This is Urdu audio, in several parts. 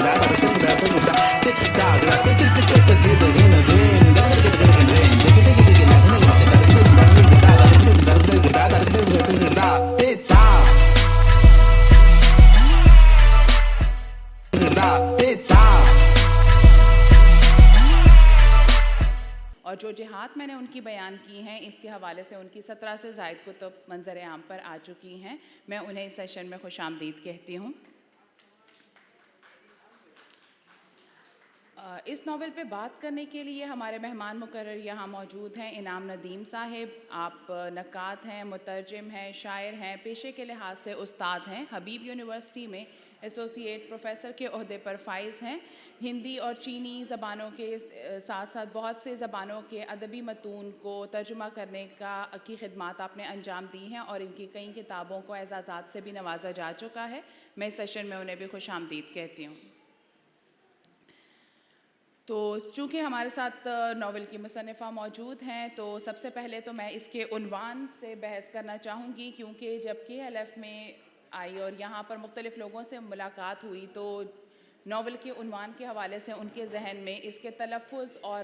اور جو جہات میں نے ان کی بیان کی ہیں اس کے حوالے سے ان کی 17 سے زائد کتب منظر عام پر آ چکی ہیں. میں انہیں اس سیشن میں خوش آمدید کہتی ہوں. اس ناول پہ بات کرنے کے لیے ہمارے مہمان مقرر یہاں موجود ہیں. انعام ندیم صاحب، آپ نقاد ہیں، مترجم ہیں، شاعر ہیں، پیشے کے لحاظ سے استاد ہیں، حبیب یونیورسٹی میں ایسوسیٹ پروفیسر کے عہدے پر فائز ہیں. ہندی اور چینی زبانوں کے ساتھ ساتھ بہت سے زبانوں کے ادبی متون کو ترجمہ کرنے کی خدمات آپ نے انجام دی ہیں اور ان کی کئی کتابوں کو اعزازات سے بھی نوازا جا چکا ہے. میں اس سیشن میں انہیں بھی خوش آمدید کہتی ہوں. تو چونکہ ہمارے ساتھ ناول کی مصنفہ موجود ہیں تو سب سے پہلے تو میں اس کے عنوان سے بحث کرنا چاہوں گی، کیونکہ جب KLF میں آئی اور یہاں پر مختلف لوگوں سے ملاقات ہوئی تو ناول کے عنوان کے حوالے سے ان کے ذہن میں اس کے تلفظ اور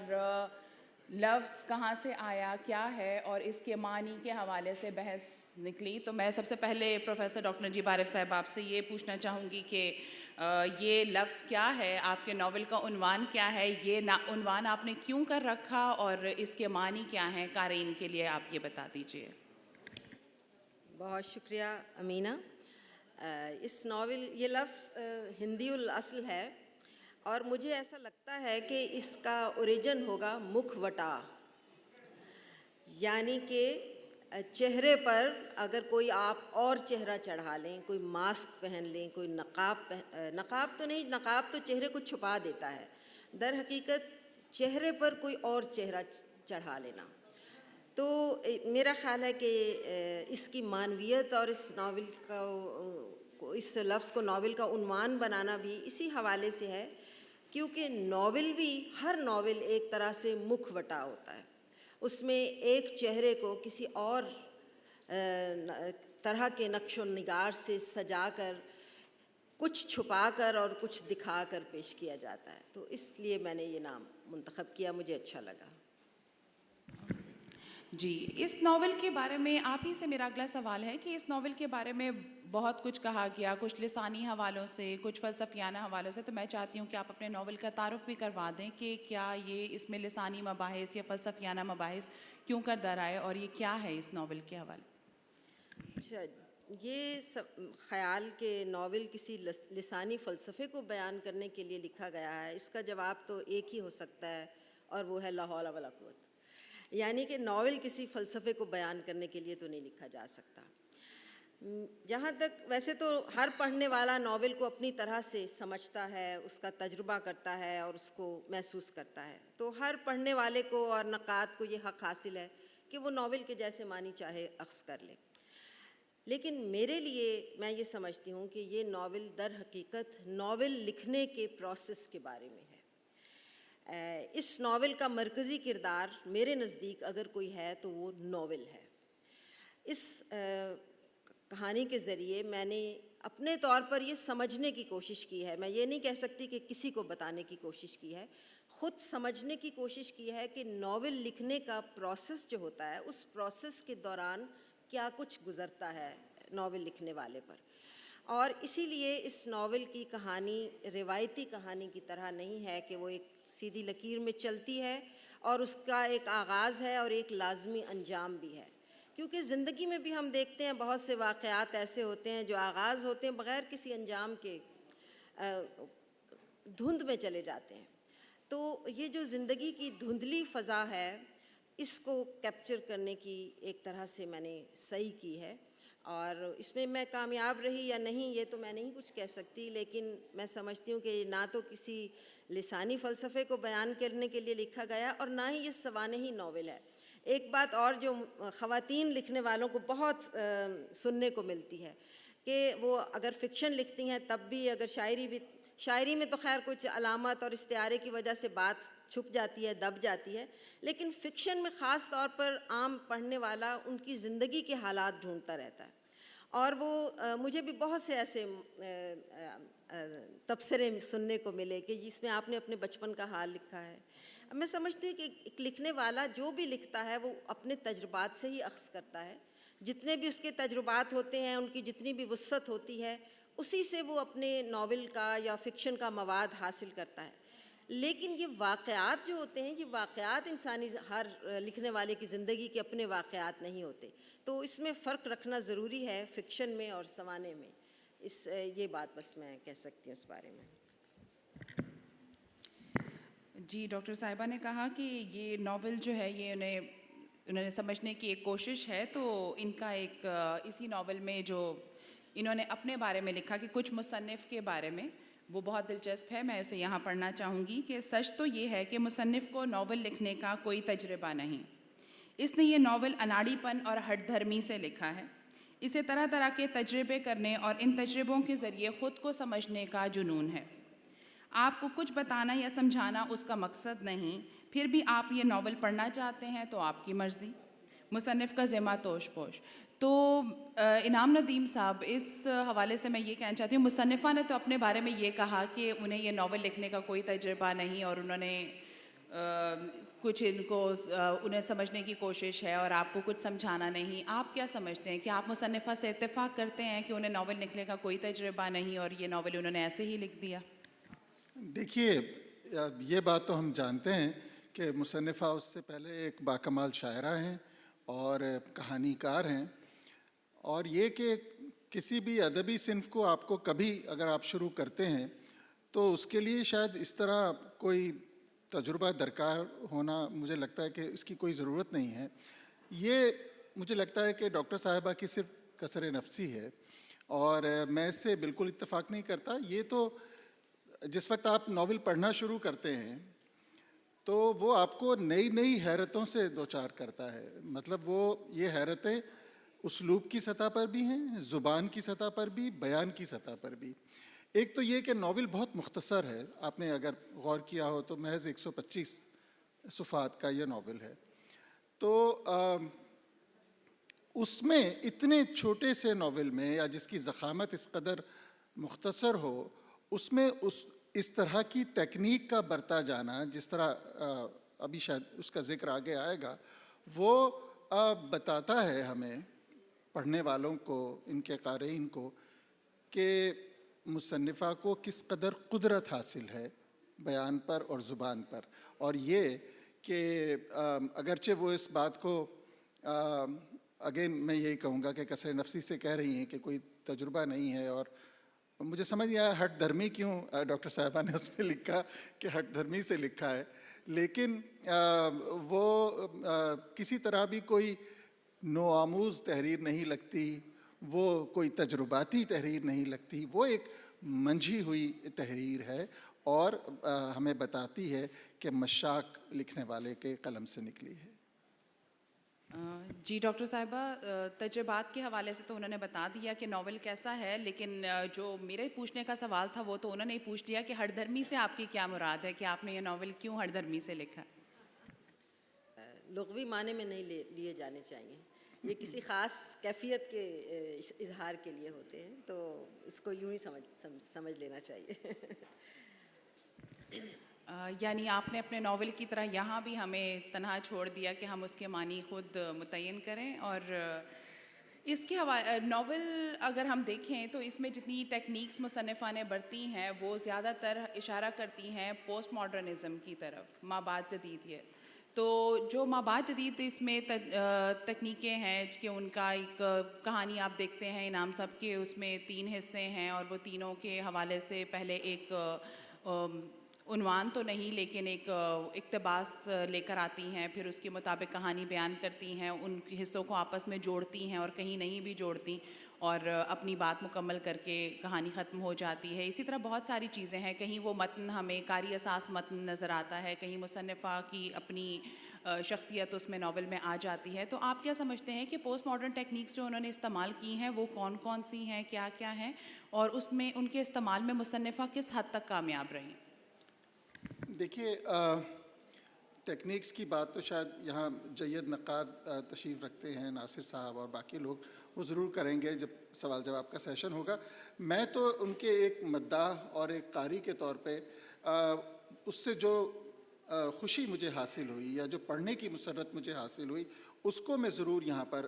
لفظ کہاں سے آیا، کیا ہے، اور اس کے معنی کے حوالے سے بحث نکلی. تو میں سب سے پہلے پروفیسر ڈاکٹر نجیب عارف صاحب آپ سے یہ پوچھنا چاہوں گی کہ یہ لفظ کیا ہے، آپ کے ناول کا عنوان کیا ہے، یہ عنوان آپ نے کیوں کر رکھا اور اس کے معنی کیا ہیں قارئین کے لیے آپ یہ بتا دیجئے. بہت شکریہ امینہ. اس ناول یہ لفظ ہندی الاصل ہے اور مجھے ایسا لگتا ہے کہ اس کا اوریجن ہوگا مکھوٹا، یعنی کہ چہرے پر اگر کوئی آپ اور چہرہ چڑھا لیں، کوئی ماسک پہن لیں، کوئی نقاب تو نہیں، نقاب تو چہرے کو چھپا دیتا ہے، در حقیقت چہرے پر کوئی اور چہرہ چڑھا لینا. تو میرا خیال ہے کہ اس کی معنویت اور اس ناول کو اس لفظ کو ناول کا عنوان بنانا بھی اسی حوالے سے ہے، کیونکہ ناول بھی ہر ناول ایک طرح سے مکھوٹا ہوتا ہے. اس میں ایک چہرے کو کسی اور طرح کے نقش و نگار سے سجا کر، کچھ چھپا کر اور کچھ دکھا کر پیش کیا جاتا ہے. تو اس لیے میں نے یہ نام منتخب کیا، مجھے اچھا لگا. جی، اس ناول کے بارے میں آپ ہی سے میرا اگلا سوال ہے کہ اس ناول کے بارے میں بہت کچھ کہا گیا، کچھ لسانی حوالوں سے، کچھ فلسفیانہ حوالوں سے. تو میں چاہتی ہوں کہ آپ اپنے ناول کا تعارف بھی کروا دیں کہ کیا یہ اس میں لسانی مباحث یا فلسفیانہ مباحث کیوں کر در آئے اور یہ کیا ہے اس ناول کے حوالے. اچھا، یہ خیال کہ ناول کسی لسانی فلسفے کو بیان کرنے کے لیے لکھا گیا ہے، اس کا جواب تو ایک ہی ہو سکتا ہے اور وہ ہے لا حول ولا قوت. یعنی کہ ناول کسی فلسفے کو بیان کرنے کے لیے تو نہیں لکھا جا سکتا. جہاں تک ویسے تو ہر پڑھنے والا ناول کو اپنی طرح سے سمجھتا ہے، اس کا تجربہ کرتا ہے اور اس کو محسوس کرتا ہے. تو ہر پڑھنے والے کو اور نقاد کو یہ حق حاصل ہے کہ وہ ناول کے جیسے معنی چاہے اخذ کر لے. لیکن میرے لیے میں یہ سمجھتی ہوں کہ یہ ناول در حقیقت ناول لکھنے کے پروسیس کے بارے میں ہے. اس ناول کا مرکزی کردار میرے نزدیک اگر کوئی ہے تو وہ ناول ہے. اس کہانی کے ذریعے میں نے اپنے طور پر یہ سمجھنے کی کوشش کی ہے، میں یہ نہیں کہہ سکتی کہ کسی کو بتانے کی کوشش کی ہے، خود سمجھنے کی کوشش کی ہے کہ ناول لکھنے کا پروسیس جو ہوتا ہے اس پروسیس کے دوران کیا کچھ گزرتا ہے ناول لکھنے والے پر. اور اسی لیے اس ناول کی کہانی روایتی کہانی کی طرح نہیں ہے کہ وہ ایک سیدھی لکیر میں چلتی ہے اور اس کا ایک آغاز ہے اور ایک لازمی انجام بھی ہے. کیونکہ زندگی میں بھی ہم دیکھتے ہیں بہت سے واقعات ایسے ہوتے ہیں جو آغاز ہوتے ہیں بغیر کسی انجام کے دھند میں چلے جاتے ہیں. تو یہ جو زندگی کی دھندلی فضا ہے اس کو کیپچر کرنے کی ایک طرح سے میں نے صحیح کی ہے. اور اس میں میں کامیاب رہی یا نہیں یہ تو میں نہیں کچھ کہہ سکتی، لیکن میں سمجھتی ہوں کہ نہ تو کسی لسانی فلسفے کو بیان کرنے کے لیے لکھا گیا اور نہ ہی یہ سوانحی ناول ہے. ایک بات اور جو خواتین لکھنے والوں کو بہت سننے کو ملتی ہے کہ وہ اگر فکشن لکھتی ہیں تب بھی، اگر شاعری میں تو خیر کچھ علامت اور استعارے کی وجہ سے بات چھپ جاتی ہے، دب جاتی ہے، لیکن فکشن میں خاص طور پر عام پڑھنے والا ان کی زندگی کے حالات ڈھونڈتا رہتا ہے. اور وہ مجھے بھی بہت سے ایسے تبصرے سننے کو ملے کہ جس میں آپ نے اپنے بچپن کا حال لکھا ہے. اب میں سمجھتی ہوں کہ ایک لکھنے والا جو بھی لکھتا ہے وہ اپنے تجربات سے ہی اخذ کرتا ہے. جتنے بھی اس کے تجربات ہوتے ہیں، ان کی جتنی بھی وسعت ہوتی ہے، اسی سے وہ اپنے ناول کا یا فکشن کا مواد حاصل کرتا ہے. لیکن یہ واقعات جو ہوتے ہیں، یہ واقعات انسانی ہر لکھنے والے کی زندگی کے اپنے واقعات نہیں ہوتے. تو اس میں فرق رکھنا ضروری ہے فکشن میں اور سوانے میں. یہ بات بس میں کہہ سکتی ہوں اس بارے میں. جی ڈاکٹر صاحبہ نے کہا کہ یہ ناول جو ہے یہ انہوں نے سمجھنے کی ایک کوشش ہے. تو ان کا ایک اسی ناول میں جو انہوں نے اپنے بارے میں لکھا کہ کچھ مصنف کے بارے میں، وہ بہت دلچسپ ہے. میں اسے یہاں پڑھنا چاہوں گی کہ سچ تو یہ ہے کہ مصنف کو ناول لکھنے کا کوئی تجربہ نہیں. اس نے یہ ناول اناڑی پن اور ہٹ دھرمی سے لکھا ہے. اسے طرح طرح کے تجربے کرنے اور ان تجربوں کے ذریعے خود کو سمجھنے کا جنون ہے. آپ کو کچھ بتانا یا سمجھانا اس کا مقصد نہیں. پھر بھی آپ یہ ناول پڑھنا چاہتے ہیں تو آپ کی مرضی. مصنف کا ذمہ توش پوش. تو انعام ندیم صاحب، اس حوالے سے میں یہ کہنا چاہتی ہوں، مصنفہ نے تو اپنے بارے میں یہ کہا کہ انہیں یہ ناول لکھنے کا کوئی تجربہ نہیں اور انہوں نے کچھ انہیں سمجھنے کی کوشش ہے اور آپ کو کچھ سمجھانا نہیں. آپ کیا سمجھتے ہیں کہ آپ مصنفہ سے اتفاق کرتے ہیں کہ انہیں ناول لکھنے کا کوئی تجربہ نہیں اور یہ ناول انہوں نے ایسے ہی لکھ دیا؟ دیکھیے، یہ بات تو ہم جانتے ہیں کہ مصنفہ اس سے پہلے ایک باکمال شاعرہ ہیں اور کہانی کار ہیں. اور یہ کہ کسی بھی ادبی صنف کو آپ کو کبھی اگر آپ شروع کرتے ہیں تو اس کے لیے شاید اس طرح کوئی تجربہ درکار ہونا، مجھے لگتا ہے کہ اس کی کوئی ضرورت نہیں ہے. یہ مجھے لگتا ہے کہ ڈاکٹر صاحبہ کی صرف کسر نفسی ہے اور میں اس سے بالکل اتفاق نہیں کرتا. یہ تو جس وقت آپ ناول پڑھنا شروع کرتے ہیں تو وہ آپ کو نئی نئی حیرتوں سے دوچار کرتا ہے. مطلب وہ یہ حیرتیں اسلوب کی سطح پر بھی ہیں، زبان کی سطح پر بھی، بیان کی سطح پر بھی. ایک تو یہ کہ ناول بہت مختصر ہے. آپ نے اگر غور کیا ہو تو محض 125 صفحات کا یہ ناول ہے. تو اس میں اتنے چھوٹے سے ناول میں، یا جس کی ضخامت اس قدر مختصر ہو، اس میں اس طرح کی تکنیک کا برتا جانا، جس طرح ابھی شاید اس کا ذکر آگے آئے گا، وہ بتاتا ہے ہمیں پڑھنے والوں کو، ان کے قارئین کو، کہ مصنفہ کو کس قدر قدرت حاصل ہے بیان پر اور زبان پر. اور یہ کہ اگرچہ وہ اس بات کو اگین میں یہی کہوں گا کہ کسر نفسی سے کہہ رہی ہیں کہ کوئی تجربہ نہیں ہے، اور مجھے سمجھ نہیں آیا ہٹ دھرمی کیوں ڈاکٹر صاحبہ نے اس میں لکھا کہ ہٹ دھرمی سے لکھا ہے. لیکن وہ کسی طرح بھی کوئی نو آموز تحریر نہیں لگتی، وہ کوئی تجرباتی تحریر نہیں لگتی. وہ ایک منجھی ہوئی تحریر ہے اور ہمیں بتاتی ہے کہ مشاق لکھنے والے کے قلم سے نکلی ہے. جی ڈاکٹر صاحبہ، تجربات کے حوالے سے تو انہوں نے بتا دیا کہ ناول کیسا ہے، لیکن جو میرے پوچھنے کا سوال تھا وہ تو انہوں نے ہی پوچھ لیا کہ ہٹ دھرمی سے آپ کی کیا مراد ہے، کہ آپ نے یہ ناول کیوں ہٹ دھرمی سے لکھا؟ لغوی معنی میں نہیں لیے جانے چاہیے. یہ کسی خاص کیفیت کے اظہار کے لیے ہوتے ہیں، تو اس کو یوں ہی سمجھ لینا چاہیے. یعنی آپ نے اپنے ناول کی طرح یہاں بھی ہمیں تنہا چھوڑ دیا کہ ہم اس کے معنی خود متعین کریں. اور اس کے ناول اگر ہم دیکھیں تو اس میں جتنی ٹیکنیکس مصنفہ نے برتی ہیں وہ زیادہ تر اشارہ کرتی ہیں پوسٹ ماڈرنزم کی طرف، ما بعد جدیدیت. تو جو ما بعد جدید اس میں تکنیکیں ہیں کہ ان کا ایک کہانی آپ دیکھتے ہیں انعام صاحب کے، اس میں 3 حصے ہیں اور وہ تینوں کے حوالے سے پہلے ایک عنوان تو نہیں لیکن ایک اقتباس لے کر آتی ہیں، پھر اس کے مطابق کہانی بیان کرتی ہیں، ان حصوں کو آپس میں جوڑتی ہیں اور کہیں نہیں بھی جوڑتی اور اپنی بات مکمل کر کے کہانی ختم ہو جاتی ہے. اسی طرح بہت ساری چیزیں ہیں، کہیں وہ متن ہمیں قاری اساس متن نظر آتا ہے، کہیں مصنفہ کی اپنی شخصیت اس میں ناول میں آ جاتی ہے. تو آپ کیا سمجھتے ہیں کہ پوسٹ ماڈرن ٹیکنیکس جو انہوں نے استعمال کی ہیں وہ کون کون سی ہیں، کیا کیا ہیں، اور اس میں ان کے استعمال میں مصنفہ کس حد تک کامیاب رہی؟ دیکھیے، ٹیکنیکس کی بات تو شاید یہاں جید نقاد تشریف رکھتے ہیں، ناصر صاحب اور باقی لوگ، وہ ضرور کریں گے جب سوال جواب کا سیشن ہوگا. میں تو ان کے ایک مداح اور ایک قاری کے طور پہ اس سے جو خوشی مجھے حاصل ہوئی یا جو پڑھنے کی مسرت مجھے حاصل ہوئی اس کو میں ضرور یہاں پر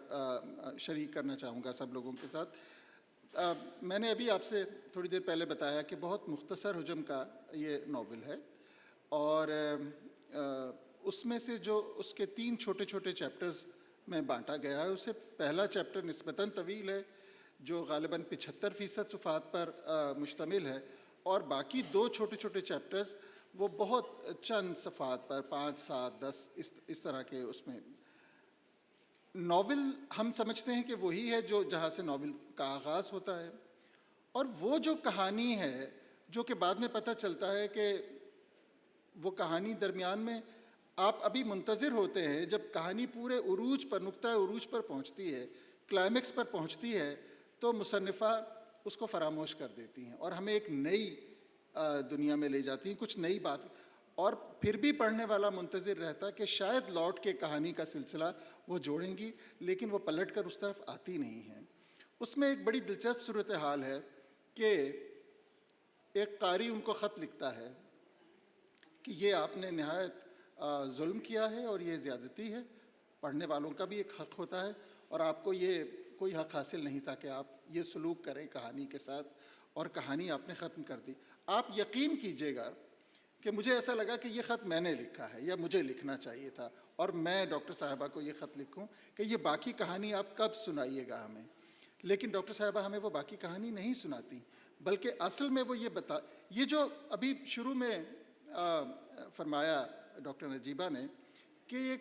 شریک کرنا چاہوں گا سب لوگوں کے ساتھ. میں نے ابھی آپ سے تھوڑی دیر پہلے بتایا کہ بہت مختصر حجم کا یہ ناول ہے، اور اس میں سے جو اس کے 3 چھوٹے چھوٹے چیپٹرز میں بانٹا گیا ہے، اسے پہلا چیپٹر نسبتاً طویل ہے جو غالباً 75% صفحات پر مشتمل ہے، اور باقی 2 چھوٹے چھوٹے چیپٹرز وہ بہت چند صفحات پر 5 7 10 اس طرح کے. اس میں ناول ہم سمجھتے ہیں کہ وہی ہے جو جہاں سے ناول کا آغاز ہوتا ہے، اور وہ جو کہانی ہے جو کہ بعد میں پتہ چلتا ہے کہ وہ کہانی درمیان میں آپ ابھی منتظر ہوتے ہیں جب کہانی پورے عروج پر، نقطہ عروج پر پہنچتی ہے، کلائمیکس پر پہنچتی ہے، تو مصنفہ اس کو فراموش کر دیتی ہیں اور ہمیں ایک نئی دنیا میں لے جاتی ہیں، کچھ نئی بات، اور پھر بھی پڑھنے والا منتظر رہتا کہ شاید لوٹ کے کہانی کا سلسلہ وہ جوڑیں گی، لیکن وہ پلٹ کر اس طرف آتی نہیں ہیں. اس میں ایک بڑی دلچسپ صورتحال ہے کہ ایک قاری ان کو خط لکھتا ہے کہ یہ آپ نے نہایت ظلم کیا ہے اور یہ زیادتی ہے. پڑھنے والوں کا بھی ایک حق ہوتا ہے، اور آپ کو یہ کوئی حق حاصل نہیں تھا کہ آپ یہ سلوک کریں کہانی کے ساتھ، اور کہانی آپ نے ختم کر دی. آپ یقین کیجئے گا کہ مجھے ایسا لگا کہ یہ خط میں نے لکھا ہے یا مجھے لکھنا چاہیے تھا، اور میں ڈاکٹر صاحبہ کو یہ خط لکھوں کہ یہ باقی کہانی آپ کب سنائیے گا ہمیں. لیکن ڈاکٹر صاحبہ ہمیں وہ باقی کہانی نہیں سناتی، بلکہ اصل میں وہ یہ جو ابھی شروع میں فرمایا ڈاکٹر نجیبہ نے کہ یہ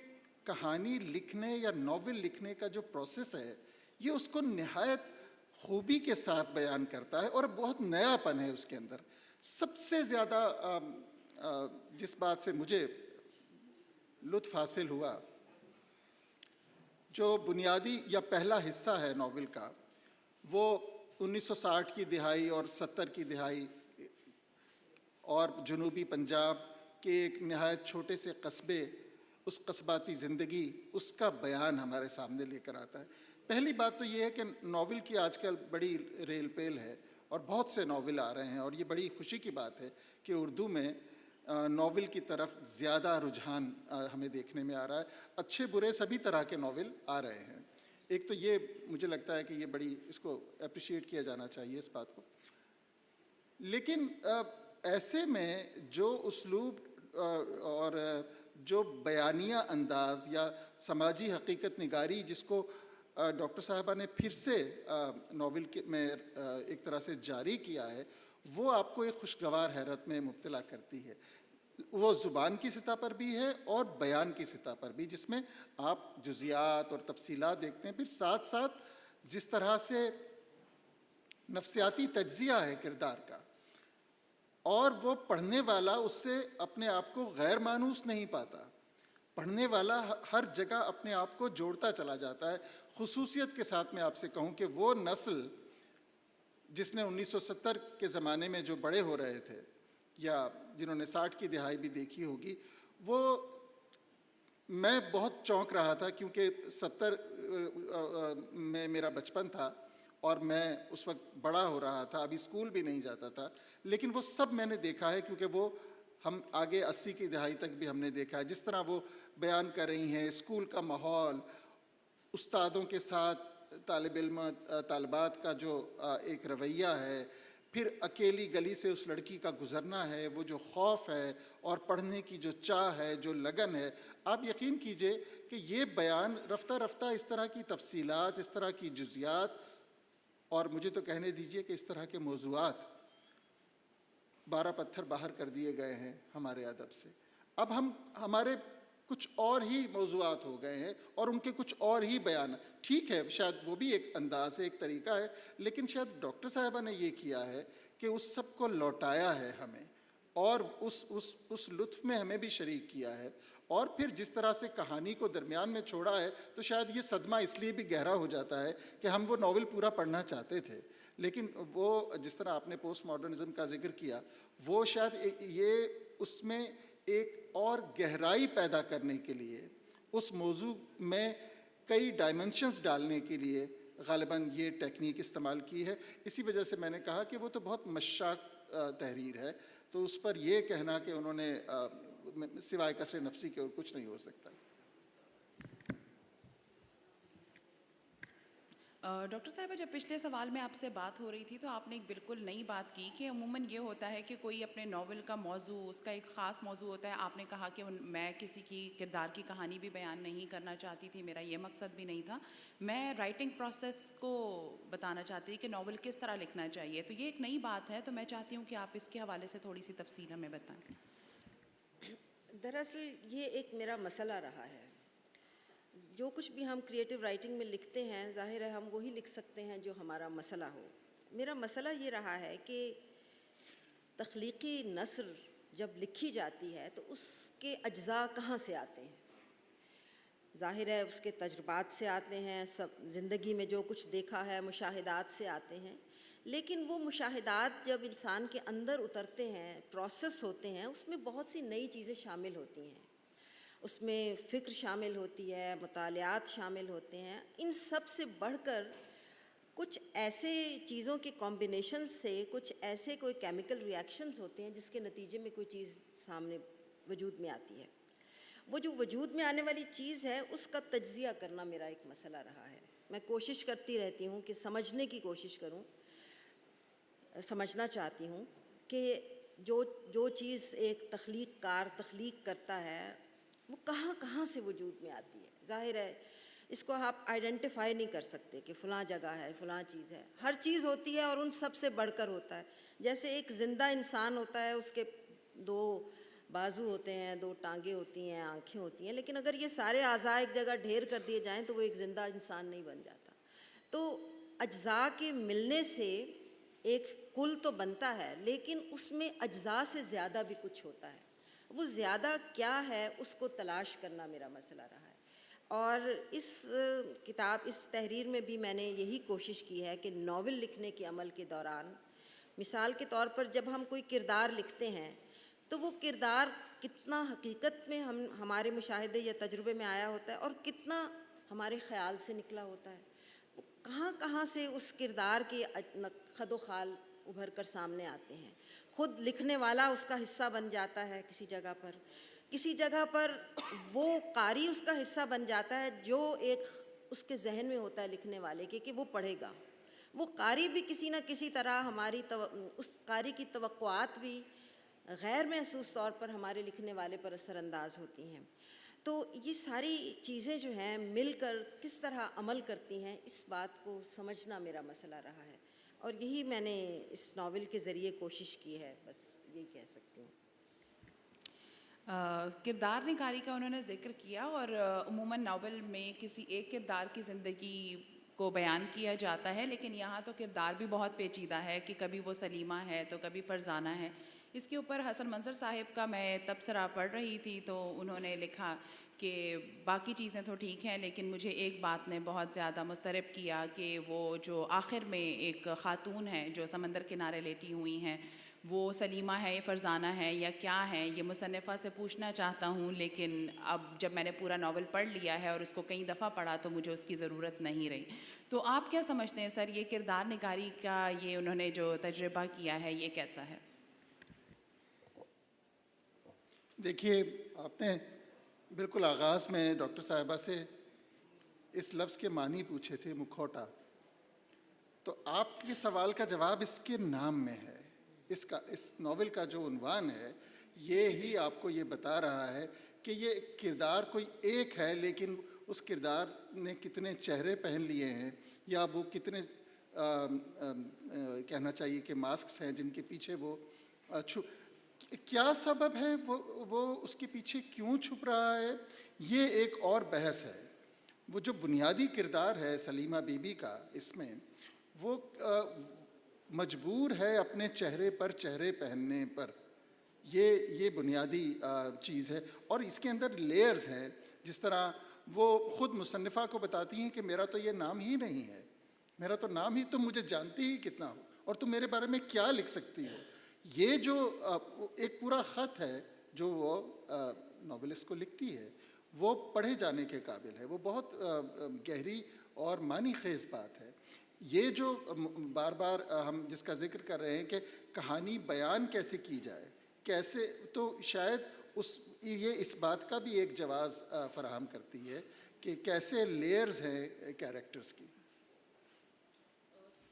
کہانی لکھنے یا ناول لکھنے کا جو پروسیس ہے، یہ اس کو نہایت خوبی کے ساتھ بیان کرتا ہے، اور بہت نیا پن ہے اس کے اندر. سب سے زیادہ جس بات سے مجھے لطف حاصل ہوا، جو بنیادی یا پہلا حصہ ہے ناول کا، وہ 1960 کی دہائی اور 70 کی دہائی اور جنوبی پنجاب کے ایک نہایت چھوٹے سے قصبے، اس قصباتی زندگی، اس کا بیان ہمارے سامنے لے کر آتا ہے. پہلی بات تو یہ ہے کہ ناول کی آج کل بڑی ریل پیل ہے اور بہت سے ناول آ رہے ہیں، اور یہ بڑی خوشی کی بات ہے کہ اردو میں ناول کی طرف زیادہ رجحان ہمیں دیکھنے میں آ رہا ہے. اچھے برے سبھی طرح کے ناول آ رہے ہیں. ایک تو یہ مجھے لگتا ہے کہ یہ بڑی، اس کو اپریشیٹ کیا جانا چاہیے اس بات کو. لیکن ایسے میں جو اسلوب اور جو بیانیہ انداز یا سماجی حقیقت نگاری جس کو ڈاکٹر صاحبہ نے پھر سے ناول میں ایک طرح سے جاری کیا ہے، وہ آپ کو ایک خوشگوار حیرت میں مبتلا کرتی ہے. وہ زبان کی سطح پر بھی ہے اور بیان کی سطح پر بھی، جس میں آپ جزیات اور تفصیلات دیکھتے ہیں. پھر ساتھ ساتھ جس طرح سے نفسیاتی تجزیہ ہے کردار کا، اور وہ پڑھنے والا اس سے اپنے آپ کو غیر مانوس نہیں پاتا. پڑھنے والا ہر جگہ اپنے آپ کو جوڑتا چلا جاتا ہے. خصوصیت کے ساتھ میں آپ سے کہوں کہ وہ نسل جس نے 1970 کے زمانے میں جو بڑے ہو رہے تھے، یا جنہوں نے 60 کی دہائی بھی دیکھی ہوگی، وہ میں بہت چونک رہا تھا کیونکہ 70 میں میرا بچپن تھا اور میں اس وقت بڑا ہو رہا تھا، ابھی اسکول بھی نہیں جاتا تھا. لیکن وہ سب میں نے دیکھا ہے، کیونکہ وہ ہم آگے 80 کی دہائی تک بھی ہم نے دیکھا ہے. جس طرح وہ بیان کر رہی ہیں اسکول کا ماحول، استادوں کے ساتھ طالب علم طالبات کا جو ایک رویہ ہے، پھر اکیلی گلی سے اس لڑکی کا گزرنا ہے، وہ جو خوف ہے اور پڑھنے کی جو چاہ ہے، جو لگن ہے. آپ یقین کیجئے کہ یہ بیان رفتہ رفتہ اس طرح کی تفصیلات، اس طرح کی جزیات، اور مجھے تو کہنے دیجئے کہ اس طرح کے موضوعات 12 پتھر باہر کر دیے گئے ہیں ہمارے ادب سے. اب ہمارے کچھ اور ہی موضوعات ہو گئے ہیں اور ان کے کچھ اور ہی بیان. ٹھیک ہے، شاید وہ بھی ایک انداز ہے، ایک طریقہ ہے، لیکن شاید ڈاکٹر صاحبہ نے یہ کیا ہے کہ اس سب کو لوٹایا ہے ہمیں، اور اس لطف میں ہمیں بھی شریک کیا ہے. اور پھر جس طرح سے کہانی کو درمیان میں چھوڑا ہے، تو شاید یہ صدمہ اس لیے بھی گہرا ہو جاتا ہے کہ ہم وہ ناول پورا پڑھنا چاہتے تھے، لیکن وہ جس طرح آپ نے پوسٹ ماڈرنزم کا ذکر کیا، وہ شاید یہ اس میں ایک اور گہرائی پیدا کرنے کے لیے اس موضوع میں کئی ڈائمنشنز ڈالنے کے لیے غالباً یہ ٹیکنیک استعمال کی ہے. اسی وجہ سے میں نے کہا کہ وہ تو بہت مشاق تحریر ہے, تو اس پر یہ کہنا کہ انہوں نے سوائے کسر نفسی کے اور کچھ نہیں ہو سکتا. ڈاکٹر صاحبہ, جب پچھلے سوال میں آپ سے بات ہو رہی تھی تو آپ نے ایک بالکل نئی بات کی کہ عموماً یہ ہوتا ہے کہ کوئی اپنے ناول کا موضوع, اس کا ایک خاص موضوع ہوتا ہے. آپ نے کہا کہ میں کسی کی کردار کی کہانی بھی بیان نہیں کرنا چاہتی تھی, میرا یہ مقصد بھی نہیں تھا. میں رائٹنگ پروسیس کو بتانا چاہتی کہ ناول کس طرح لکھنا چاہیے. تو یہ ایک نئی بات ہے, تو میں چاہتی ہوں کہ آپ اس کے حوالے سے تھوڑی سی تفصیل ہمیں بتائیں. دراصل یہ ایک میرا مسئلہ رہا ہے. جو کچھ بھی ہم کریٹیو رائٹنگ میں لکھتے ہیں, ظاہر ہے ہم وہی لکھ سکتے ہیں جو ہمارا مسئلہ ہو. میرا مسئلہ یہ رہا ہے کہ تخلیقی نثر جب لکھی جاتی ہے تو اس کے اجزاء کہاں سے آتے ہیں؟ ظاہر ہے اس کے تجربات سے آتے ہیں, سب زندگی میں جو کچھ دیکھا ہے مشاہدات سے آتے ہیں. لیکن وہ مشاہدات جب انسان کے اندر اترتے ہیں, پروسیس ہوتے ہیں, اس میں بہت سی نئی چیزیں شامل ہوتی ہیں. اس میں فکر شامل ہوتی ہے, مطالعات شامل ہوتے ہیں. ان سب سے بڑھ کر کچھ ایسے چیزوں کے کمبینیشن سے کچھ ایسے کوئی کیمیکل ریاکشنز ہوتے ہیں جس کے نتیجے میں کوئی چیز سامنے وجود میں آتی ہے. وہ جو وجود میں آنے والی چیز ہے اس کا تجزیہ کرنا میرا ایک مسئلہ رہا ہے. میں کوشش کرتی رہتی ہوں کہ سمجھنے کی کوشش کروں, سمجھنا چاہتی ہوں کہ جو چیز ایک تخلیق کار تخلیق کرتا ہے وہ کہاں کہاں سے وجود میں آتی ہے. ظاہر ہے اس کو آپ آئیڈینٹیفائی نہیں کر سکتے کہ فلاں جگہ ہے, فلاں چیز ہے. ہر چیز ہوتی ہے اور ان سب سے بڑھ کر ہوتا ہے. جیسے ایک زندہ انسان ہوتا ہے, اس کے 2 بازو ہوتے ہیں, 2 ٹانگیں ہوتی ہیں, آنکھیں ہوتی ہیں, لیکن اگر یہ سارے اعضاء ایک جگہ ڈھیر کر دیے جائیں تو وہ ایک زندہ انسان نہیں بن جاتا. تو اجزاء کے ملنے سے ایک کل تو بنتا ہے, لیکن اس میں اجزاء سے زیادہ بھی کچھ ہوتا ہے. وہ زیادہ کیا ہے اس کو تلاش کرنا میرا مسئلہ رہا ہے. اور اس کتاب, اس تحریر میں بھی میں نے یہی کوشش کی ہے کہ ناول لکھنے کے عمل کے دوران, مثال کے طور پر جب ہم کوئی کردار لکھتے ہیں تو وہ کردار کتنا حقیقت میں ہمارے مشاہدے یا تجربے میں آیا ہوتا ہے اور کتنا ہمارے خیال سے نکلا ہوتا ہے. کہاں کہاں سے اس کردار کے خد و خال ابھر کر سامنے آتے ہیں. خود لکھنے والا اس کا حصہ بن جاتا ہے کسی جگہ پر وہ قاری اس کا حصہ بن جاتا ہے جو ایک اس کے ذہن میں ہوتا ہے لکھنے والے کے کہ وہ پڑھے گا. وہ قاری بھی کسی نہ کسی طرح اس قاری کی توقعات بھی غیر محسوس طور پر ہمارے لکھنے والے پر اثر انداز ہوتی ہیں. تو یہ ساری چیزیں جو ہیں مل کر کس طرح عمل کرتی ہیں, اس بات کو سمجھنا میرا مسئلہ رہا ہے. اور یہی میں نے اس ناول کے ذریعے کوشش کی ہے, بس یہی کہہ سکتی ہوں. کردار نگاری کا انہوں نے ذکر کیا, اور عموماً ناول میں کسی ایک کردار کی زندگی کو بیان کیا جاتا ہے, لیکن یہاں تو کردار بھی بہت پیچیدہ ہے کہ کبھی وہ سلیمہ ہے تو کبھی فرزانہ ہے. اس کے اوپر حسن منظر صاحب کا میں تبصرہ پڑھ رہی تھی تو انہوں نے لکھا کہ باقی چیزیں تو ٹھیک ہیں, لیکن مجھے ایک بات نے بہت زیادہ مضطرب کیا کہ وہ جو آخر میں ایک خاتون ہے جو سمندر کنارے لیٹی ہوئی ہیں, وہ سلیمہ ہے یا فرزانہ ہے یا کیا ہے, یہ مصنفہ سے پوچھنا چاہتا ہوں. لیکن اب جب میں نے پورا ناول پڑھ لیا ہے اور اس کو کئی دفعہ پڑھا تو مجھے اس کی ضرورت نہیں رہی. تو آپ کیا سمجھتے ہیں سر, یہ کردار نگاری کا یہ انہوں نے جو تجربہ کیا ہے یہ کیسا ہے؟ دیکھیے, آپ نے بالکل آغاز میں ڈاکٹر صاحبہ سے اس لفظ کے معنی پوچھے تھے, مکھوٹا. تو آپ کے سوال کا جواب اس کے نام میں ہے. اس ناول کا جو عنوان ہے یہ ہی آپ کو یہ بتا رہا ہے کہ یہ کردار کوئی ایک ہے, لیکن اس کردار نے کتنے چہرے پہن لیے ہیں, یا وہ کتنے کہنا چاہیے کہ ماسکس ہیں جن کے پیچھے وہ کیا سبب ہے, وہ اس کے پیچھے کیوں چھپ رہا ہے, یہ ایک اور بحث ہے. وہ جو بنیادی کردار ہے سلیمہ بی بی کا, اس میں وہ مجبور ہے اپنے چہرے پر چہرے پہننے پر. یہ بنیادی چیز ہے, اور اس کے اندر لیئرز ہیں. جس طرح وہ خود مصنفہ کو بتاتی ہیں کہ میرا تو یہ نام ہی نہیں ہے, میرا تو نام ہی, تم مجھے جانتی ہی کتنا ہو, اور تم میرے بارے میں کیا لکھ سکتی ہو. یہ جو ایک پورا خط ہے جو وہ ناولسٹ کو لکھتی ہے وہ پڑھے جانے کے قابل ہے، وہ بہت گہری اور معنی خیز بات ہے۔ یہ جو بار بار ہم جس کا ذکر کر رہے ہیں کہ کہانی بیان کیسے کی جائے، کیسے، تو شاید یہ اس بات کا بھی ایک جواز فراہم کرتی ہے کہ کیسے لیئرز ہیں کیریکٹرز کی۔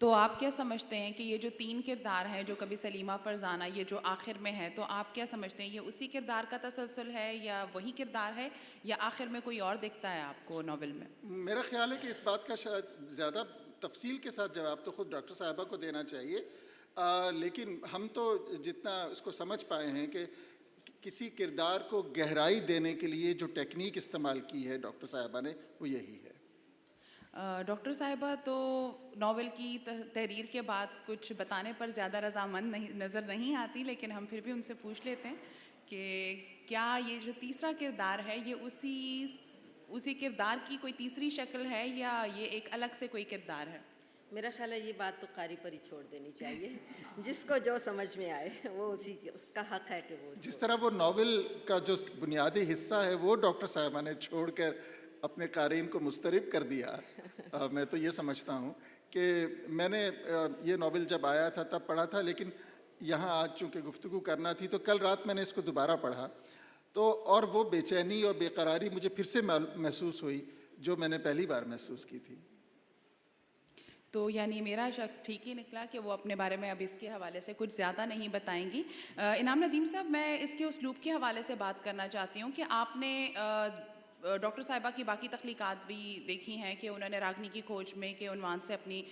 تو آپ کیا سمجھتے ہیں کہ یہ جو 3 کردار ہیں جو کبھی سلیمہ فرزانہ یہ جو آخر میں ہے، تو آپ کیا سمجھتے ہیں یہ اسی کردار کا تسلسل ہے یا وہی کردار ہے یا آخر میں کوئی اور دکھتا ہے آپ کو ناول میں؟ میرا خیال ہے کہ اس بات کا شاید زیادہ تفصیل کے ساتھ جواب تو خود ڈاکٹر صاحبہ کو دینا چاہیے، لیکن ہم تو جتنا اس کو سمجھ پائے ہیں کہ کسی کردار کو گہرائی دینے کے لیے جو ٹیکنیک استعمال کی ہے ڈاکٹر صاحبہ نے وہ یہی ہے۔ ڈاکٹر صاحبہ تو ناول کی تحریر کے بعد کچھ بتانے پر زیادہ رضامند نظر نہیں آتی، لیکن ہم پھر بھی ان سے پوچھ لیتے ہیں کہ کیا یہ جو تیسرا کردار ہے یہ اسی کردار کی کوئی تیسری شکل ہے یا یہ ایک الگ سے کوئی کردار ہے؟ میرا خیال ہے یہ بات تو قاری پر ہی چھوڑ دینی چاہیے، جس کو جو سمجھ میں آئے وہ اس کا حق ہے کہ وہ جس طرح وہ ناول کا جو بنیادی حصہ ہے وہ ڈاکٹر صاحبہ نے چھوڑ کر اپنے قارئین کو مضطرب کر دیا، میں تو یہ سمجھتا ہوں کہ میں نے یہ ناول جب آیا تھا تب پڑھا تھا، لیکن یہاں آج چونکہ گفتگو کرنا تھی تو کل رات میں نے اس کو دوبارہ پڑھا تو اور وہ بے چینی اور بے قراری مجھے پھر سے محسوس ہوئی جو میں نے پہلی بار محسوس کی تھی۔ تو یعنی میرا شک ٹھیک ہی نکلا کہ وہ اپنے بارے میں اب اس کے حوالے سے کچھ زیادہ نہیں بتائیں گی۔ انعام ندیم صاحب، میں اس کے اسلوب کے حوالے سے بات کرنا چاہتی ہوں کہ آپ نے ڈاکٹر صاحبہ کی باقی تخلیقات بھی دیکھی ہیں کہ انہوں نے راگنی کی کھوج میں کے عنوان سے اپنی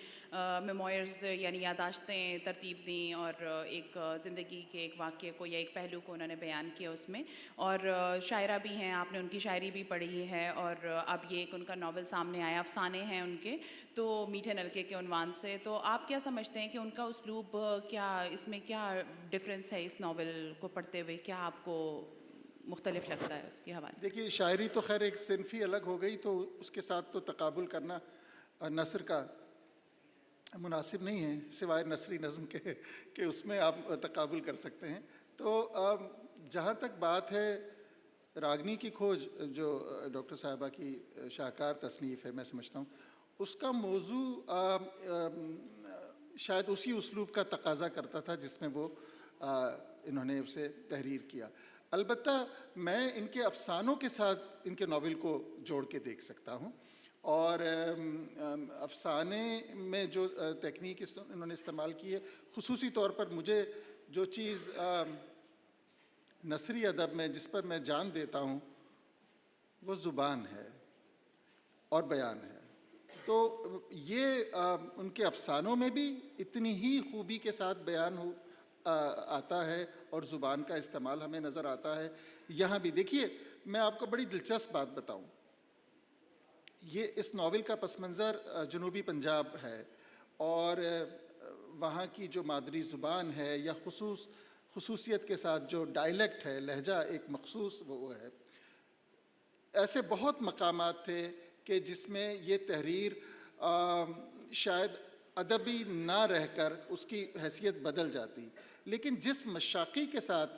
میموئرز یعنی یادداشتیں ترتیب دیں اور ایک زندگی کے ایک واقعے کو یا ایک پہلو کو انہوں نے بیان کیا اس میں، اور شاعرہ بھی ہیں، آپ نے ان کی شاعری بھی پڑھی ہے اور اب یہ ایک ان کا ناول سامنے آیا، افسانے ہیں ان کے، تو میٹھے نلکے کے عنوان سے۔ تو آپ کیا سمجھتے ہیں کہ ان کا اسلوب کیا، اس میں کیا ڈفرینس ہے اس ناول کو پڑھتے ہوئے، کیا آپ کو مختلف لگتا ہے اس کے حوالے؟ دیکھیے شاعری تو خیر ایک صنفی الگ ہو گئی، تو اس کے ساتھ تو تقابل کرنا نثر کا مناسب نہیں ہے، سوائے نثری نظم کے کہ اس میں آپ تقابل کر سکتے ہیں۔ تو جہاں تک بات ہے راگنی کی کھوج جو ڈاکٹر صاحبہ کی شاہکار تصنیف ہے، میں سمجھتا ہوں اس کا موضوع شاید اسی اسلوب کا تقاضا کرتا تھا جس میں وہ انہوں نے اسے تحریر کیا۔ البتہ میں ان کے افسانوں کے ساتھ ان کے ناول کو جوڑ کے دیکھ سکتا ہوں، اور افسانے میں جو تکنیک انہوں نے استعمال کی ہے، خصوصی طور پر مجھے جو چیز نثری ادب میں جس پر میں جان دیتا ہوں وہ زبان ہے اور بیان ہے۔ تو یہ ان کے افسانوں میں بھی اتنی ہی خوبی کے ساتھ بیان آتا ہے اور زبان کا استعمال ہمیں نظر آتا ہے یہاں بھی۔ دیکھیے میں آپ کو بڑی دلچسپ بات بتاؤں، یہ اس ناول کا پس منظر جنوبی پنجاب ہے اور وہاں کی جو مادری زبان ہے یا خصوصیت کے ساتھ جو ڈائلیکٹ ہے، لہجہ ایک مخصوص وہ ہے۔ ایسے بہت مقامات تھے کہ جس میں یہ تحریر شاید ادبی نہ رہ کر اس کی حیثیت بدل جاتی، لیکن جس مشاقی کے ساتھ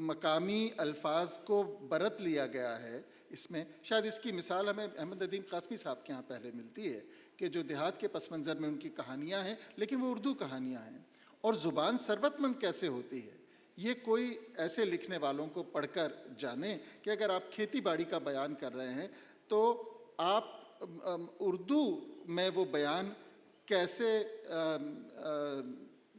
مقامی الفاظ کو برت لیا گیا ہے اس میں، شاید اس کی مثال ہمیں احمد ندیم قاسمی صاحب کے ہاں پہلے ملتی ہے کہ جو دیہات کے پس منظر میں ان کی کہانیاں ہیں لیکن وہ اردو کہانیاں ہیں۔ اور زبان ثروت مند کیسے ہوتی ہے یہ کوئی ایسے لکھنے والوں کو پڑھ کر جانے کہ اگر آپ کھیتی باڑی کا بیان کر رہے ہیں تو آپ اردو میں وہ بیان کیسے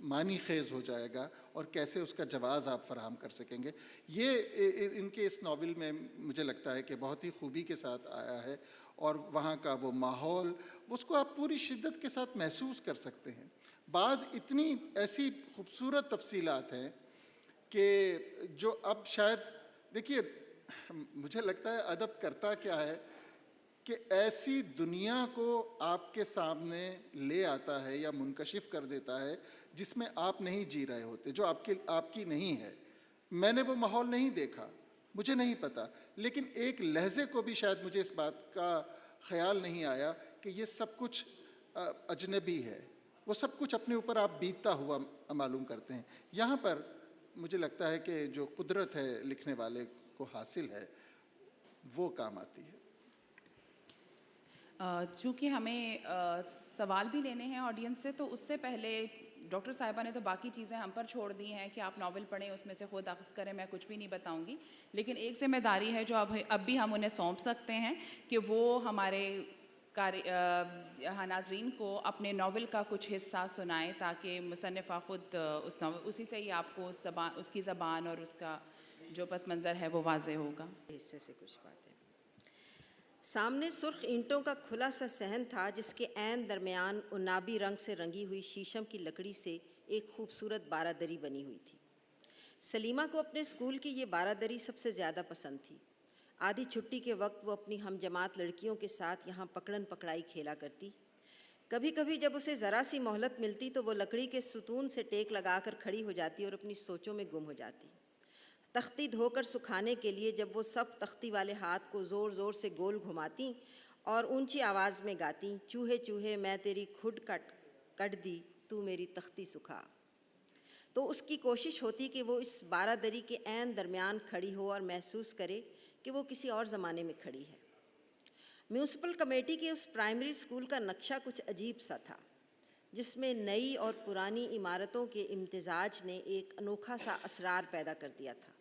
معنی خیز ہو جائے گا اور کیسے اس کا جواز آپ فراہم کر سکیں گے۔ یہ ان کے اس ناول میں مجھے لگتا ہے کہ بہت ہی خوبی کے ساتھ آیا ہے، اور وہاں کا وہ ماحول اس کو آپ پوری شدت کے ساتھ محسوس کر سکتے ہیں۔ بعض اتنی ایسی خوبصورت تفصیلات ہیں کہ جو اب شاید، دیکھیے مجھے لگتا ہے ادب کرتا کیا ہے کہ ایسی دنیا کو آپ کے سامنے لے آتا ہے یا منکشف کر دیتا ہے جس میں آپ نہیں جی رہے ہوتے، جو آپ کی نہیں ہے۔ میں نے وہ ماحول نہیں دیکھا، مجھے نہیں پتا، لیکن ایک لحظے کو بھی شاید مجھے اس بات کا خیال نہیں آیا کہ یہ سب کچھ اجنبی ہے۔ وہ سب کچھ اپنے اوپر آپ بیتتا ہوا معلوم کرتے ہیں۔ یہاں پر مجھے لگتا ہے کہ جو قدرت ہے لکھنے والے کو حاصل ہے وہ کام آتی ہے. چونکہ ہمیں سوال بھی لینے ہیں آڈینس سے، تو اس سے پہلے ڈاکٹر صاحبہ نے تو باقی چیزیں ہم پر چھوڑ دی ہیں کہ آپ ناول پڑھیں، اس میں سے خود اخذ کریں، میں کچھ بھی نہیں بتاؤں گی. لیکن ایک ذمہ داری ہے جو اب بھی ہم انہیں سونپ سکتے ہیں کہ وہ ہمارے ناظرین کو اپنے ناول کا کچھ حصہ سنائیں، تاکہ مصنفہ خود اسی سے ہی آپ کو اس کی زبان اور اس کا جو پس منظر ہے وہ واضح ہوگا. حصے سے کچھ باتیں. سامنے سرخ اینٹوں کا کھلا سا صحن تھا جس کے عین درمیان عنابی رنگ سے رنگی ہوئی شیشم کی لکڑی سے ایک خوبصورت بارہ دری بنی ہوئی تھی. سلیمہ کو اپنے اسکول کی یہ بارہ دری سب سے زیادہ پسند تھی. آدھی چھٹی کے وقت وہ اپنی ہم جماعت لڑکیوں کے ساتھ یہاں پکڑن پکڑائی کھیلا کرتی. کبھی کبھی جب اسے ذرا سی مہلت ملتی تو وہ لکڑی کے ستون سے ٹیک لگا کر کھڑی ہو جاتی اور اپنی سوچوں میں گم ہو جاتی. تختی دھو کر سکھانے کے لیے جب وہ سب تختی والے ہاتھ کو زور زور سے گول گھماتی اور اونچی آواز میں گاتی، چوہے چوہے میں تیری کھڈ کٹ دی تو میری تختی سکھا، تو اس کی کوشش ہوتی کہ وہ اس بارہ دری کے عین درمیان کھڑی ہو اور محسوس کرے کہ وہ کسی اور زمانے میں کھڑی ہے. میونسپل کمیٹی کے اس پرائمری اسکول کا نقشہ کچھ عجیب سا تھا، جس میں نئی اور پرانی عمارتوں کے امتزاج نے ایک انوکھا سا اسرار پیدا کر دیا تھا،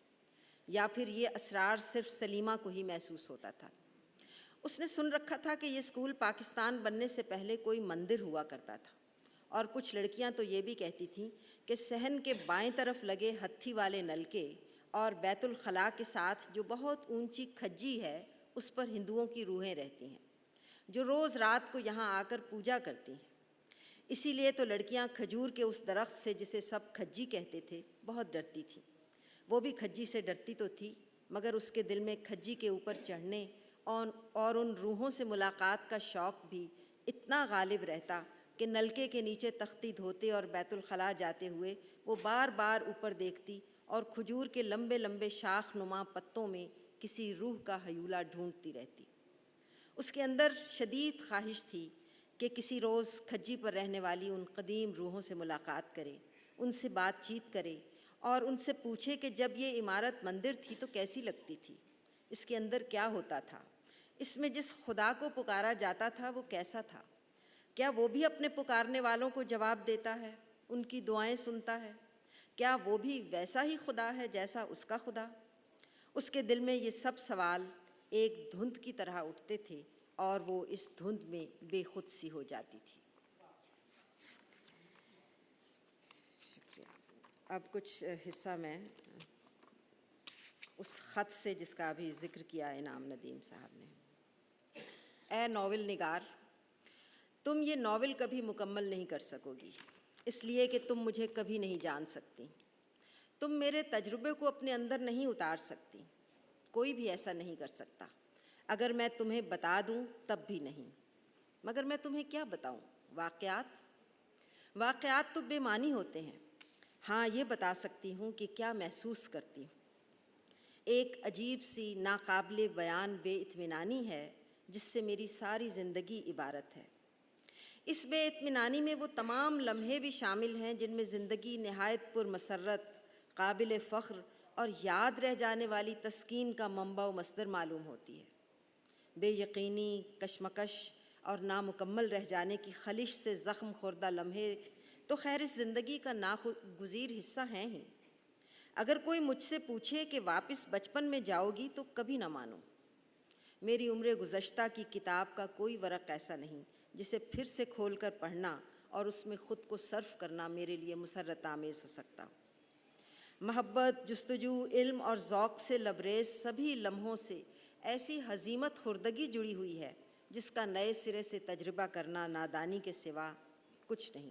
یا پھر یہ اسرار صرف سلیمہ کو ہی محسوس ہوتا تھا. اس نے سن رکھا تھا کہ یہ اسکول پاکستان بننے سے پہلے کوئی مندر ہوا کرتا تھا، اور کچھ لڑکیاں تو یہ بھی کہتی تھیں کہ صحن کے بائیں طرف لگے ہتھی والے نلکے اور بیت الخلاء کے ساتھ جو بہت اونچی کھجی ہے اس پر ہندوؤں کی روحیں رہتی ہیں، جو روز رات کو یہاں آ کر پوجا کرتی ہیں. اسی لیے تو لڑکیاں کھجور کے اس درخت سے جسے سب کھجی کہتے تھے بہت ڈرتی تھیں. وہ بھی کھجی سے ڈرتی تو تھی، مگر اس کے دل میں کھجی کے اوپر چڑھنے اور ان روحوں سے ملاقات کا شوق بھی اتنا غالب رہتا کہ نلکے کے نیچے تختی دھوتے اور بیت الخلاء جاتے ہوئے وہ بار بار اوپر دیکھتی اور کھجور کے لمبے لمبے شاخ نما پتوں میں کسی روح کا ہیولہ ڈھونڈتی رہتی. اس کے اندر شدید خواہش تھی کہ کسی روز کھجی پر رہنے والی ان قدیم روحوں سے ملاقات کرے، ان سے بات چیت کرے اور ان سے پوچھے کہ جب یہ عمارت مندر تھی تو کیسی لگتی تھی، اس کے اندر کیا ہوتا تھا، اس میں جس خدا کو پکارا جاتا تھا وہ کیسا تھا، کیا وہ بھی اپنے پکارنے والوں کو جواب دیتا ہے، ان کی دعائیں سنتا ہے، کیا وہ بھی ویسا ہی خدا ہے جیسا اس کا خدا. اس کے دل میں یہ سب سوال ایک دھند کی طرح اٹھتے تھے اور وہ اس دھند میں بے خود سی ہو جاتی تھی. اب کچھ حصہ میں اس خط سے جس کا ابھی ذکر کیا انعام ندیم صاحب نے. اے ناول نگار، تم یہ ناول کبھی مکمل نہیں کر سکو گی، اس لیے کہ تم مجھے کبھی نہیں جان سکتی. تم میرے تجربے کو اپنے اندر نہیں اتار سکتی، کوئی بھی ایسا نہیں کر سکتا. اگر میں تمہیں بتا دوں تب بھی نہیں. مگر میں تمہیں کیا بتاؤں؟ واقعات تو بے معنی ہوتے ہیں. ہاں یہ بتا سکتی ہوں کہ کیا محسوس کرتی ہوں. ایک عجیب سی ناقابل بیان بے اطمینانی ہے جس سے میری ساری زندگی عبارت ہے. اس بے اطمینانی میں وہ تمام لمحے بھی شامل ہیں جن میں زندگی نہایت پر مسرت، قابل فخر اور یاد رہ جانے والی تسکین کا منبع و مصدر معلوم ہوتی ہے. بے یقینی، کشمکش اور نامکمل رہ جانے کی خلش سے زخم خوردہ لمحے تو خیر اس زندگی کا ناگزیر حصہ ہیں ہی. اگر کوئی مجھ سے پوچھے کہ واپس بچپن میں جاؤ گی تو کبھی نہ مانوں. میری عمر گزشتہ کی کتاب کا کوئی ورق ایسا نہیں جسے پھر سے کھول کر پڑھنا اور اس میں خود کو صرف کرنا میرے لیے مسرت آمیز ہو سکتا. محبت، جستجو، علم اور ذوق سے لبریز سبھی لمحوں سے ایسی ہزیمت خوردگی جڑی ہوئی ہے جس کا نئے سرے سے تجربہ کرنا نادانی کے سوا کچھ نہیں.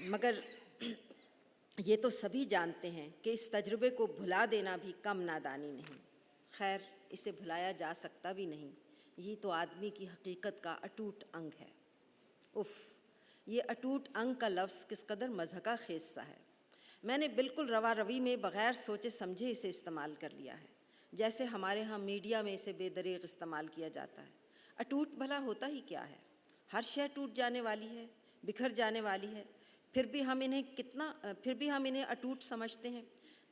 مگر یہ تو سبھی جانتے ہیں کہ اس تجربے کو بھلا دینا بھی کم نادانی نہیں. خیر اسے بھلایا جا سکتا بھی نہیں، یہ تو آدمی کی حقیقت کا اٹوٹ انگ ہے. یہ اٹوٹ انگ کا لفظ کس قدر مضحکہ خیز سا ہے. میں نے بالکل روا روی میں بغیر سوچے سمجھے اسے استعمال کر لیا ہے، جیسے ہمارے ہاں میڈیا میں اسے بے دریغ استعمال کیا جاتا ہے. اٹوٹ بھلا ہوتا ہی کیا ہے؟ ہر شے ٹوٹ جانے والی ہے، بکھر جانے والی ہے، پھر بھی ہم انہیں اٹوٹ سمجھتے ہیں.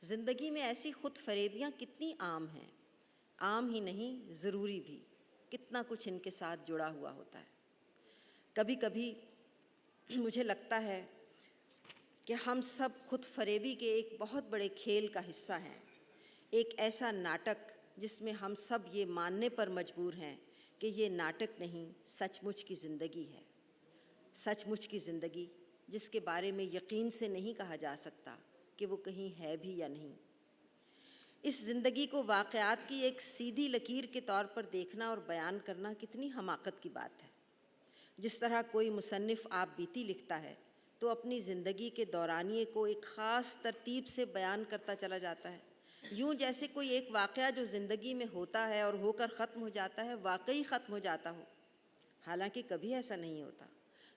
زندگی میں ایسی خود فریبیاں کتنی عام ہیں. عام ہی نہیں، ضروری بھی. کتنا کچھ ان کے ساتھ جڑا ہوا ہوتا ہے. کبھی کبھی مجھے لگتا ہے کہ ہم سب خود فریبی کے ایک بہت بڑے کھیل کا حصہ ہیں. ایک ایسا ناٹک جس میں ہم سب یہ ماننے پر مجبور ہیں کہ یہ ناٹک نہیں، سچ مچ کی زندگی ہے. سچ مچ کی زندگی جس کے بارے میں یقین سے نہیں کہا جا سکتا کہ وہ کہیں ہے بھی یا نہیں. اس زندگی کو واقعات کی ایک سیدھی لکیر کے طور پر دیکھنا اور بیان کرنا کتنی حماقت کی بات ہے. جس طرح کوئی مصنف آپ بیتی لکھتا ہے تو اپنی زندگی کے دورانیے کو ایک خاص ترتیب سے بیان کرتا چلا جاتا ہے، یوں جیسے کوئی ایک واقعہ جو زندگی میں ہوتا ہے اور ہو کر ختم ہو جاتا ہے واقعی ختم ہو جاتا ہو. حالانکہ کبھی ایسا نہیں ہوتا.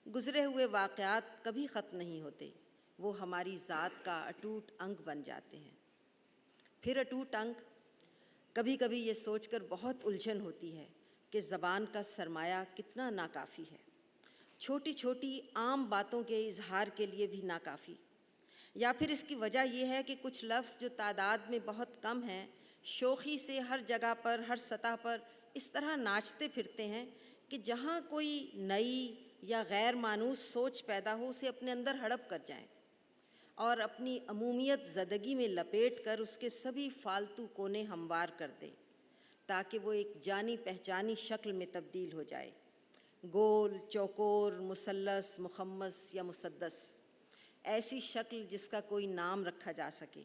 گزرے ہوئے واقعات کبھی ختم نہیں ہوتے، وہ ہماری ذات کا اٹوٹ انگ بن جاتے ہیں. پھر اٹوٹ انگ. کبھی کبھی یہ سوچ کر بہت الجھن ہوتی ہے کہ زبان کا سرمایہ کتنا ناکافی ہے. چھوٹی چھوٹی عام باتوں کے اظہار کے لیے بھی ناکافی. یا پھر اس کی وجہ یہ ہے کہ کچھ لفظ جو تعداد میں بہت کم ہیں شوخی سے ہر جگہ پر، ہر سطح پر اس طرح ناچتے پھرتے ہیں کہ جہاں کوئی نئی یا غیر مانوس سوچ پیدا ہو اسے اپنے اندر ہڑپ کر جائیں اور اپنی عمومیت زدگی میں لپیٹ کر اس کے سبھی فالتو کونے ہموار کر دیں تاکہ وہ ایک جانی پہچانی شکل میں تبدیل ہو جائے. گول، چوکور، مثلث، مخمس یا مسدس. ایسی شکل جس کا کوئی نام رکھا جا سکے،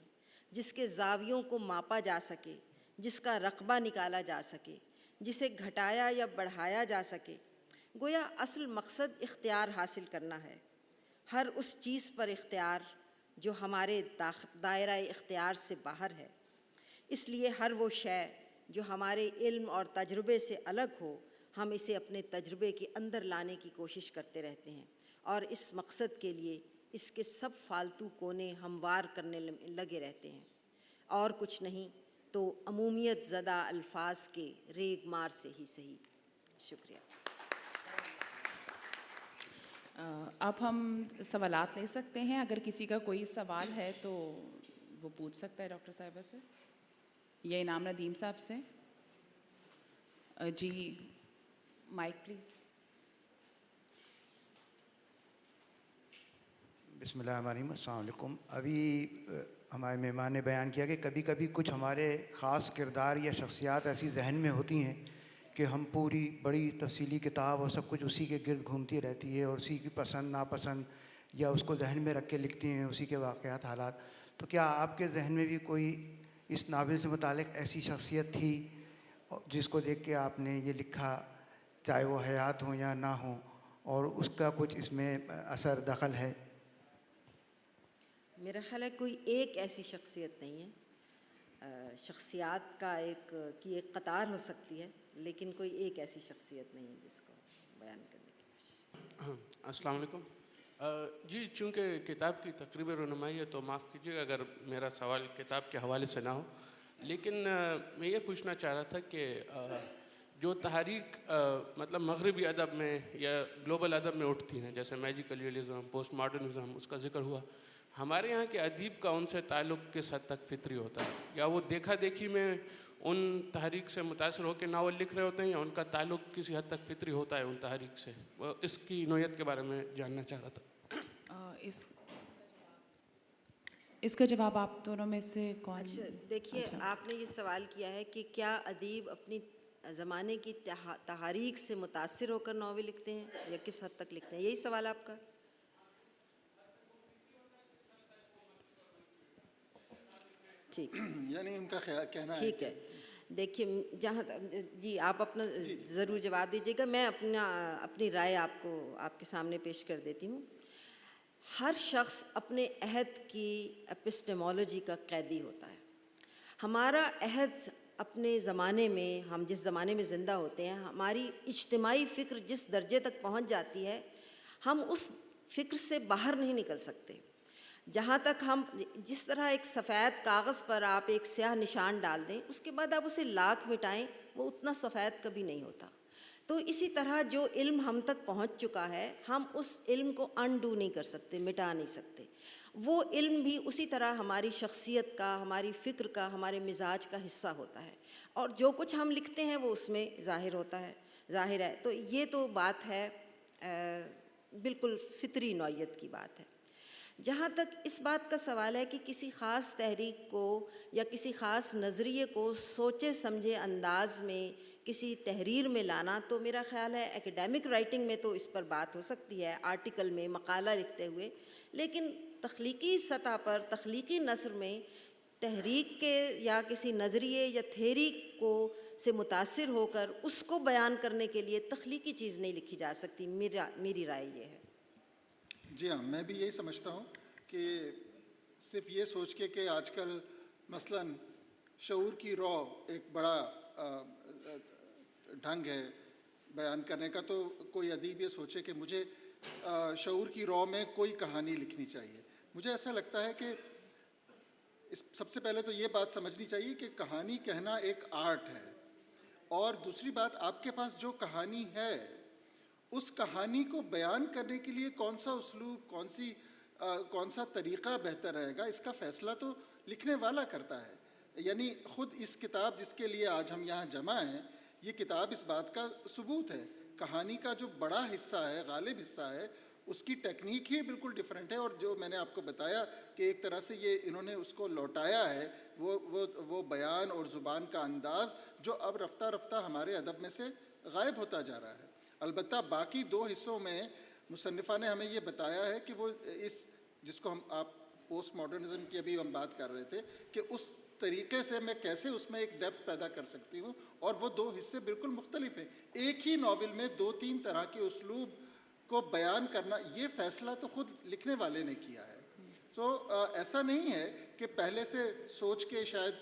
جس کے زاویوں کو ماپا جا سکے، جس کا رقبہ نکالا جا سکے، جسے گھٹایا یا بڑھایا جا سکے. گویا اصل مقصد اختیار حاصل کرنا ہے، ہر اس چیز پر اختیار جو ہمارے دائرہ اختیار سے باہر ہے. اس لیے ہر وہ شے جو ہمارے علم اور تجربے سے الگ ہو ہم اسے اپنے تجربے کے اندر لانے کی کوشش کرتے رہتے ہیں اور اس مقصد کے لیے اس کے سب فالتو کونے ہموار کرنے لگے رہتے ہیں. اور کچھ نہیں تو عمومیت زدہ الفاظ کے ریگ مار سے ہی صحیح. شکریہ. اب ہم سوالات لے سکتے ہیں. اگر کسی کا کوئی سوال ہے تو وہ پوچھ سکتا ہے ڈاکٹر صاحبہ سے یا انعام ندیم صاحب سے. جی مائک پلیز. بسم اللہ الرحمن الرحیم. السلام علیکم. ابھی ہمارے مہمان نے بیان کیا کہ کبھی کبھی کچھ ہمارے خاص کردار یا شخصیات ایسی ذہن میں ہوتی ہیں کہ ہم پوری بڑی تفصیلی کتاب اور سب کچھ اسی کے گرد گھومتی رہتی ہے اور اسی کی پسند ناپسند یا اس کو ذہن میں رکھ کے لکھتی ہیں اسی کے واقعات حالات. تو کیا آپ کے ذہن میں بھی کوئی اس ناول سے متعلق ایسی شخصیت تھی جس کو دیکھ کے آپ نے یہ لکھا، چاہے وہ حیات ہوں یا نہ ہوں، اور اس کا کچھ اس میں اثر دخل ہے؟ میرا خیال ہے کوئی ایک ایسی شخصیت نہیں ہے. شخصیات کا ایک قطار ہو سکتی ہے لیکن کوئی ایک ایسی شخصیت نہیں ہے جس کو بیان کرنے کی کوشش. السلام علیکم. جی چونکہ کتاب کی تقریب رونمائی ہے تو معاف کیجیے گا اگر میرا سوال کتاب کے حوالے سے نہ ہو، لیکن میں یہ پوچھنا چاہ رہا تھا کہ جو تحریک مطلب مغربی ادب میں یا گلوبل ادب میں اٹھتی ہیں جیسے میجیکل ریئلزم، پوسٹ ماڈرنزم، اس کا ذکر ہوا، ہمارے یہاں کے ادیب کا ان سے تعلق کس حد تک فطری ہوتا ہے؟ یا وہ دیکھا دیکھی میں ان تحریک سے متاثر ہو کے ناول لکھ رہے ہوتے ہیں یا ان کا تعلق کسی حد تک فطری ہوتا ہے ان تحریک سے؟ اس کی نوعیت کے بارے میں جاننا چاہ رہا تھا. اس کا جواب آپ دونوں میں سے کون؟ اچھا دیکھیے، آپ نے یہ سوال کیا ہے کہ کیا ادیب اپنی زمانے کی تحاریک سے متاثر ہو کر ناول لکھتے ہیں یا کس حد تک لکھتے ہیں، یہی سوال آپ کا؟ ٹھیک یعنی ان کا کہنا ہے ٹھیک ہے. دیکھیے جہاں جی آپ اپنا ضرور جواب دیجیے گا، میں اپنی رائے آپ کے سامنے پیش کر دیتی ہوں. ہر شخص اپنے عہد کی اپسٹیمولوجی کا قیدی ہوتا ہے. ہمارا عہد اپنے زمانے میں، ہم جس زمانے میں زندہ ہوتے ہیں، ہماری اجتماعی فکر جس درجے تک پہنچ جاتی ہے ہم اس فکر سے باہر نہیں نکل سکتے. جہاں تک ہم جس طرح ایک سفید کاغذ پر آپ ایک سیاہ نشان ڈال دیں اس کے بعد آپ اسے لاکھ مٹائیں وہ اتنا سفید کبھی نہیں ہوتا. تو تو اسی طرح جو علم ہم تک پہنچ چکا ہے ہم اس علم کو انڈو نہیں کر سکتے، مٹا نہیں سکتے. وہ علم بھی اسی طرح ہماری شخصیت کا، ہماری فکر کا، ہمارے مزاج کا حصہ ہوتا ہے، اور جو کچھ ہم لکھتے ہیں وہ اس میں ظاہر ہوتا ہے، ظاہر ہے. تو یہ تو بات ہے بالکل فطری نوعیت کی بات ہے. جہاں تک اس بات کا سوال ہے کہ کسی خاص تحریک کو یا کسی خاص نظریے کو سوچے سمجھے انداز میں کسی تحریر میں لانا، تو میرا خیال ہے ایکیڈیمک رائٹنگ میں تو اس پر بات ہو سکتی ہے، آرٹیکل میں، مقالہ لکھتے ہوئے، لیکن تخلیقی سطح پر، تخلیقی نثر میں تحریک کے یا کسی نظریے یا تھیوری کو سے متاثر ہو کر اس کو بیان کرنے کے لیے تخلیقی چیز نہیں لکھی جا سکتی. میری رائے یہ ہے. جی ہاں، میں بھی یہی سمجھتا ہوں کہ صرف یہ سوچ کے کہ آج کل مثلاً شعور کی رو ایک بڑا ڈھنگ ہے بیان کرنے کا، تو کوئی ادیب یہ سوچے کہ مجھے شعور کی رو میں کوئی کہانی لکھنی چاہیے. مجھے ایسا لگتا ہے کہ سب سے پہلے تو یہ بات سمجھنی چاہیے کہ کہانی کہنا ایک آرٹ ہے، اور دوسری بات آپ کے پاس جو کہانی ہے اس کہانی کو بیان کرنے کے لیے کون سا اسلوب، کون سا طریقہ بہتر رہے گا، اس کا فیصلہ تو لکھنے والا کرتا ہے. یعنی خود اس کتاب جس کے لیے آج ہم یہاں جمع ہیں، یہ کتاب اس بات کا ثبوت ہے. کہانی کا جو بڑا حصہ ہے، غالب حصہ ہے، اس کی ٹیکنیک ہی بالکل ڈیفرنٹ ہے. اور جو میں نے آپ کو بتایا کہ ایک طرح سے یہ انہوں نے اس کو لوٹایا ہے، وہ بیان اور زبان کا انداز جو اب رفتہ رفتہ ہمارے ادب میں سے غائب ہوتا جا رہا ہے. البتہ باقی دو حصوں میں مصنفہ نے ہمیں یہ بتایا ہے کہ وہ جس کو آپ پوسٹ ماڈرنزم کی ابھی ہم بات کر رہے تھے، کہ اس طریقے سے میں کیسے اس میں ایک ڈیپتھ پیدا کر سکتی ہوں. اور وہ دو حصے بالکل مختلف ہیں. ایک ہی ناول میں 2-3 طرح کے اسلوب کو بیان کرنا، یہ فیصلہ تو خود لکھنے والے نے کیا ہے. تو ایسا نہیں ہے کہ پہلے سے سوچ کے شاید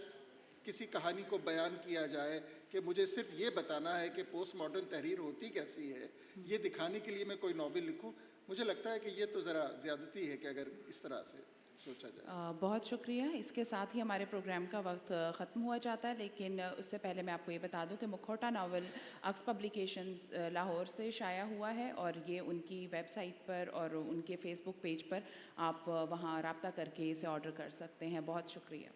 کسی کہانی کو بیان کیا جائے کہ مجھے صرف یہ بتانا ہے کہ پوسٹ ماڈرن تحریر ہوتی کیسی ہے، یہ دکھانے کے لیے میں کوئی ناول لکھوں. مجھے لگتا ہے کہ یہ تو ذرا زیادتی ہے کہ اگر اس طرح سے سوچا جائے. بہت شکریہ. اس کے ساتھ ہی ہمارے پروگرام کا وقت ختم ہوا جاتا ہے، لیکن اس سے پہلے میں آپ کو یہ بتا دوں کہ مکھوٹا ناول عکس پبلیکیشنز لاہور سے شائع ہوا ہے، اور یہ ان کی ویب سائٹ پر اور ان کے فیس بک پیج پر آپ وہاں رابطہ کر کے اسے آرڈر کر سکتے ہیں. بہت شکریہ.